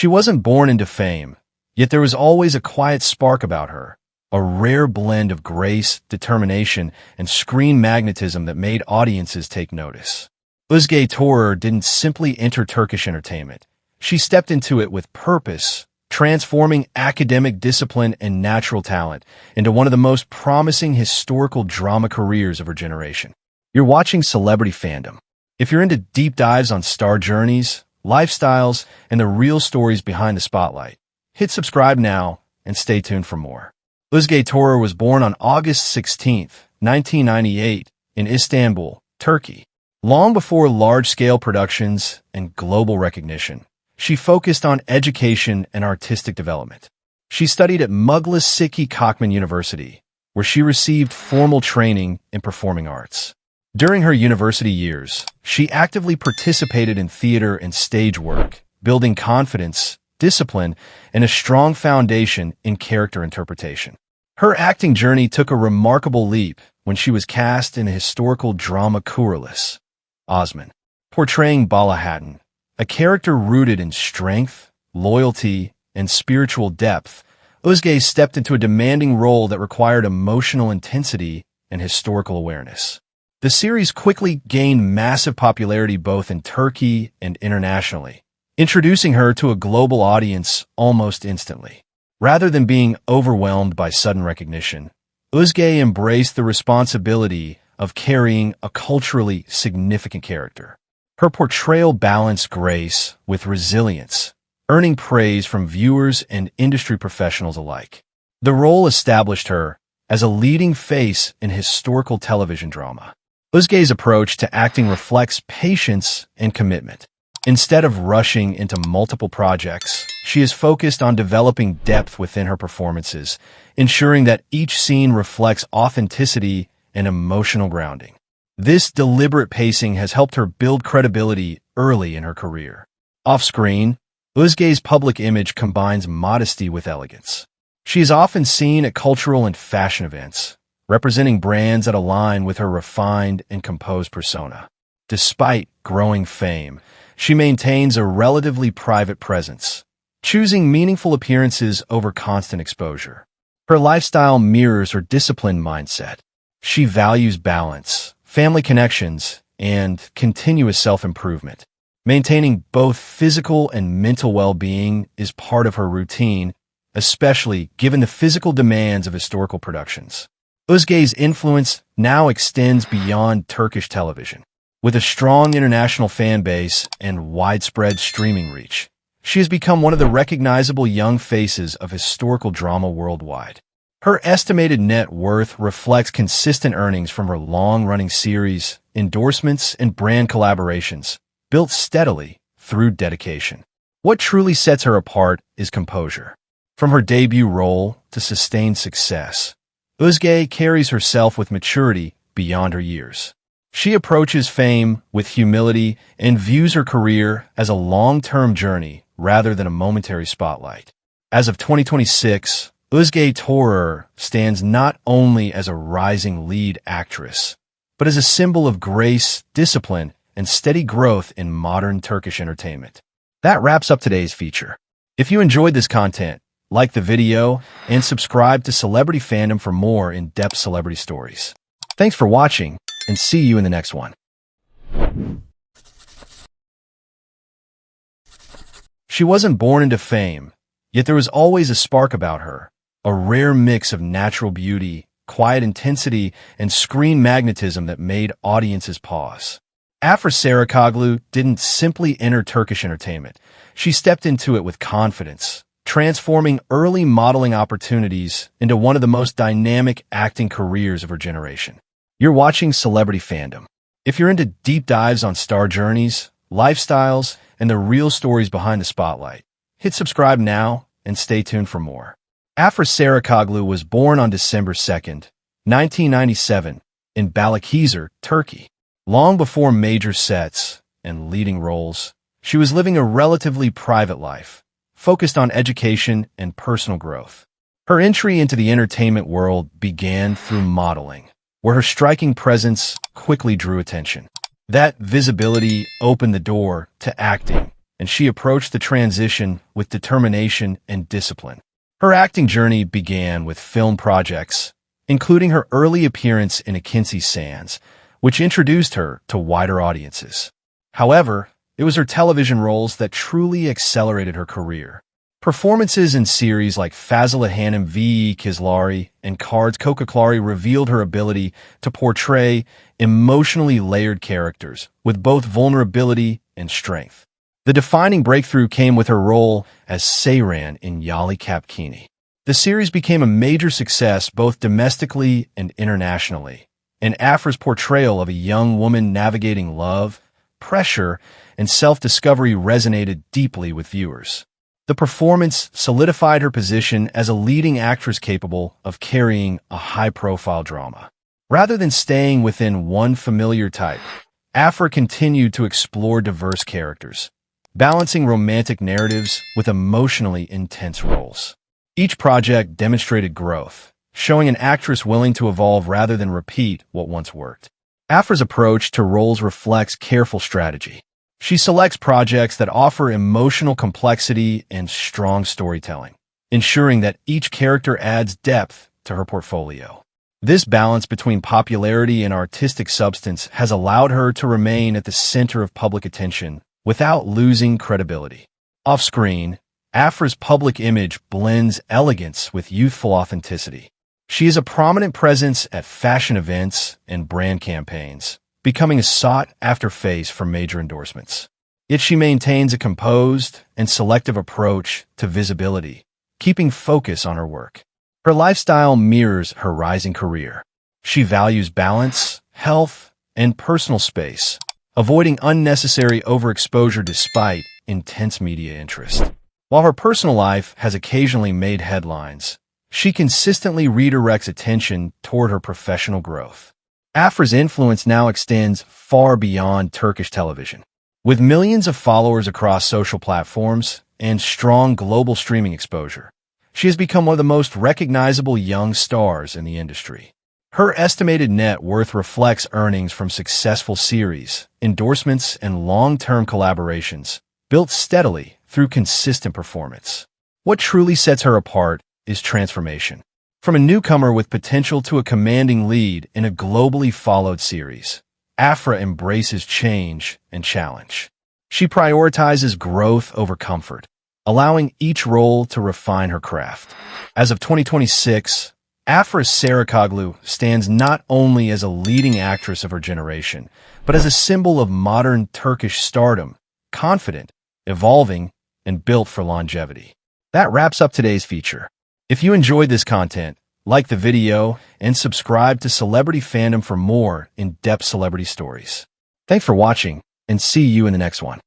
She wasn't born into fame, yet there was always a quiet spark about her, a rare blend of grace, determination, and screen magnetism that made audiences take notice. Özge Törer didn't simply enter Turkish entertainment. She stepped into it with purpose, transforming academic discipline and natural talent into one of the most promising historical drama careers of her generation. You're watching Celebrity Fandom. If you're into deep dives on star journeys, lifestyles, and the real stories behind the spotlight, hit subscribe now and stay tuned for more. Özge Törer was born on August 16, 1998, in Istanbul, Turkey. Long before large-scale productions and global recognition, she focused on education and artistic development. She studied at Muglis Siki Kochman University, where she received formal training in performing arts. During her university years, she actively participated in theater and stage work, building confidence, discipline, and a strong foundation in character interpretation. Her acting journey took a remarkable leap when she was cast in a historical drama Kurulus, Osman, portraying Bala Hatun, a character rooted in strength, loyalty, and spiritual depth. Özge stepped into a demanding role that required emotional intensity and historical awareness. The series quickly gained massive popularity both in Turkey and internationally, introducing her to a global audience almost instantly. Rather than being overwhelmed by sudden recognition, Özge embraced the responsibility of carrying a culturally significant character. Her portrayal balanced grace with resilience, earning praise from viewers and industry professionals alike. The role established her as a leading face in historical television drama. Özge's approach to acting reflects patience and commitment. Instead of rushing into multiple projects, she is focused on developing depth within her performances, ensuring that each scene reflects authenticity and emotional grounding. This deliberate pacing has helped her build credibility early in her career. Off-screen, Özge's public image combines modesty with elegance. She is often seen at cultural and fashion events, representing brands that align with her refined and composed persona. Despite growing fame, she maintains a relatively private presence, choosing meaningful appearances over constant exposure. Her lifestyle mirrors her disciplined mindset. She values balance, family connections, and continuous self-improvement. Maintaining both physical and mental well-being is part of her routine, especially given the physical demands of historical productions. Özge's influence now extends beyond Turkish television. With a strong international fan base and widespread streaming reach, she has become one of the recognizable young faces of historical drama worldwide. Her estimated net worth reflects consistent earnings from her long-running series, endorsements, and brand collaborations, built steadily through dedication. What truly sets her apart is composure. From her debut role to sustained success, Özge carries herself with maturity beyond her years. She approaches fame with humility and views her career as a long-term journey rather than a momentary spotlight. As of 2026, Özge Törer stands not only as a rising lead actress, but as a symbol of grace, discipline, and steady growth in modern Turkish entertainment. That wraps up today's feature. If you enjoyed this content, like the video and subscribe to Celebrity Fandom for more in-depth celebrity stories. Thanks for watching, and see you in the next one. She wasn't born into fame, yet there was always a spark about her, a rare mix of natural beauty, quiet intensity, and screen magnetism that made audiences pause. Afra Saraçoğlu didn't simply enter Turkish entertainment. She stepped into it with confidence, transforming early modeling opportunities into one of the most dynamic acting careers of her generation. You're watching Celebrity Fandom. If you're into deep dives on star journeys, lifestyles, and the real stories behind the spotlight, hit subscribe now and stay tuned for more. Afra Saraçoğlu was born on December 2nd, 1997, in Balıkesir, Turkey. Long before major sets and leading roles, she was living a relatively private life, focused on education and personal growth. Her entry into the entertainment world began through modeling, where her striking presence quickly drew attention. That visibility opened the door to acting, and she approached the transition with determination and discipline. Her acting journey began with film projects, including her early appearance in A Kinsey Sands, which introduced her to wider audiences. However, it was her television roles that truly accelerated her career. Performances in series like Fazla Hanım v. Kızları and Cards Kocaklari revealed her ability to portray emotionally layered characters with both vulnerability and strength. The defining breakthrough came with her role as Seyran in Yali Kapkini. The series became a major success both domestically and internationally, and Afra's portrayal of a young woman navigating love, pressure, and self-discovery resonated deeply with viewers. The performance solidified her position as a leading actress capable of carrying a high-profile drama. Rather than staying within one familiar type, Afra continued to explore diverse characters, balancing romantic narratives with emotionally intense roles. Each project demonstrated growth, showing an actress willing to evolve rather than repeat what once worked. Afra's approach to roles reflects careful strategy. She selects projects that offer emotional complexity and strong storytelling, ensuring that each character adds depth to her portfolio. This balance between popularity and artistic substance has allowed her to remain at the center of public attention without losing credibility. Off-screen, Afra's public image blends elegance with youthful authenticity. She is a prominent presence at fashion events and brand campaigns, becoming a sought-after face for major endorsements. Yet she maintains a composed and selective approach to visibility, keeping focus on her work. Her lifestyle mirrors her rising career. She values balance, health, and personal space, avoiding unnecessary overexposure despite intense media interest. While her personal life has occasionally made headlines, she consistently redirects attention toward her professional growth. Afra's influence now extends far beyond Turkish television. With millions of followers across social platforms and strong global streaming exposure, she has become one of the most recognizable young stars in the industry. Her estimated net worth reflects earnings from successful series, endorsements, and long-term collaborations, built steadily through consistent performance. What truly sets her apart is transformation. From a newcomer with potential to a commanding lead in a globally followed series, Afra embraces change and challenge. She prioritizes growth over comfort, allowing each role to refine her craft. As of 2026, Afra Saraçoğlu stands not only as a leading actress of her generation, but as a symbol of modern Turkish stardom, confident, evolving, and built for longevity. That wraps up today's feature. If you enjoyed this content, like the video and subscribe to Celebrity Fandom for more in-depth celebrity stories. Thanks for watching, and see you in the next one.